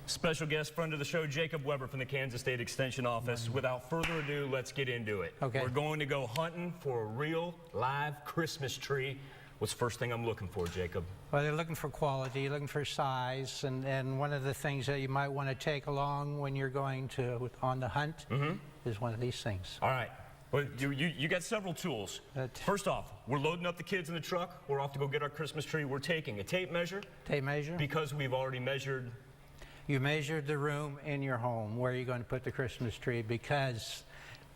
Special guest friend of the show, Jacob Weber from the Kansas State Extension Office. Without further ado, let's get into it. Okay. We're going to go hunting for a real live Christmas tree. What's the first thing I'm looking for, Jacob? Well, they're looking for quality, looking for size, and one of the things that you might want to take along when you're going on the hunt is one of these things. All right. Well, you got several tools. First off, we're loading up the kids in the truck. We're off to go get our Christmas tree. We're taking a tape measure. Tape measure? Because we've already measured. You measured the room in your home where you're going to put the Christmas tree, because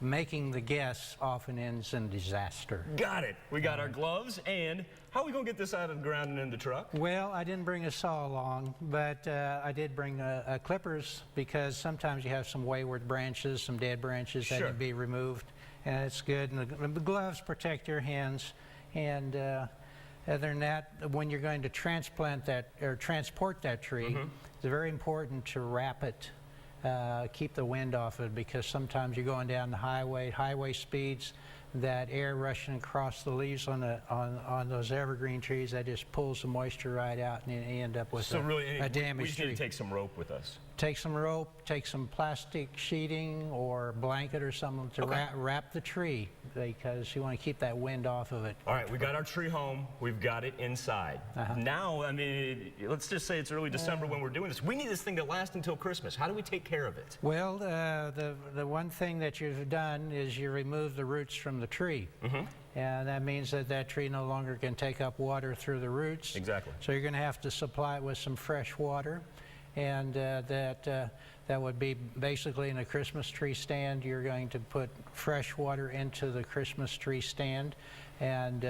making the guess often ends in disaster. Got it. We got our gloves, and how are we going to get this out of the ground and in the truck? Well, I didn't bring a saw along, but I did bring clippers, because sometimes you have some wayward branches, some dead branches that can be removed, and it's good. And the gloves protect your hands, and other than that, when you're going to transplant that or transport that tree, it's very important to wrap it. Keep the wind off it, because sometimes you're going down the highway speeds, that air rushing across the leaves on those evergreen trees, that just pulls the moisture right out, and you end up with a damaged tree. We just need to take some rope with us. Take some rope, take some plastic sheeting or blanket or something to wrap the tree, because you want to keep that wind off of it. All right, we got our tree home. We've got it inside. Now, I mean, let's just say it's early December when we're doing this. We need this thing to last until Christmas. How do we take care of it? Well, the one thing that you've done is you remove the roots from the tree. And that means that that tree no longer can take up water through the roots. Exactly. So you're going to have to supply it with some fresh water. And that would be basically in a Christmas tree stand. You're going to put fresh water into the Christmas tree stand. And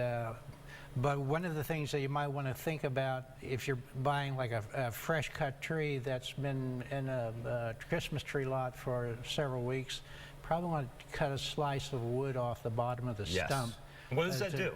but one of the things that you might want to think about, if you're buying like a fresh cut tree that's been in a Christmas tree lot for several weeks, probably want to cut a slice of wood off the bottom of the stump. What does that do?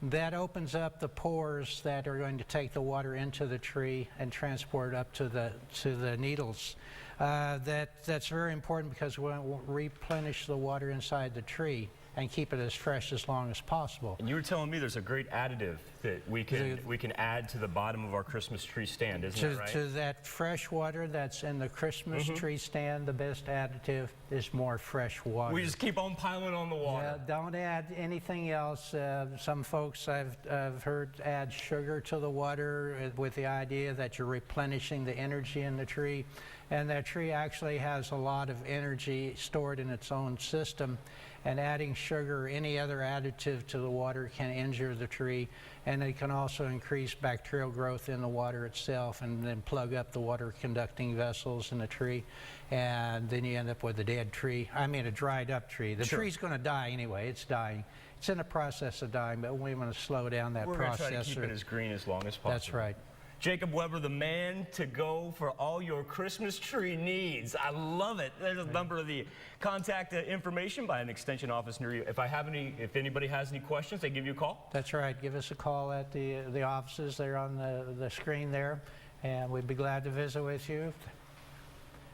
That opens up the pores that are going to take the water into the tree and transport it up to the needles. That's very important, because we want to replenish the water inside the tree and keep it as fresh as long as possible. And you were telling me there's a great additive that we can add to the bottom of our Christmas tree stand, isn't that right? To that fresh water that's in the Christmas tree stand, the best additive is more fresh water. We just keep on piling on the water. Yeah, don't add anything else. Some folks I've heard add sugar to the water with the idea that you're replenishing the energy in the tree. And that tree actually has a lot of energy stored in its own system, and adding sugar or any other additive to the water can injure the tree, and it can also increase bacterial growth in the water itself, and then plug up the water conducting vessels in the tree, and then you end up with a dead tree. I mean, a dried up tree. The tree's going to die anyway. It's dying. It's in the process of dying, but we want to slow down that process. We're going to try to keep it as green as long as possible. That's right. Jacob Weber, the man to go for all your Christmas tree needs. I love it. There's a number of the contact information by an extension office near you. If anybody has any questions, they give you a call? That's right. Give us a call at the offices. They're on the screen there, and we'd be glad to visit with you.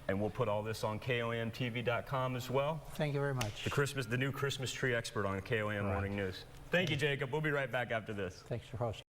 And we'll put all this on KOMTV.com as well. Thank you very much. The new Christmas tree expert on KOM Morning News. Thank you, Jacob. We'll be right back after this. Thanks for hosting.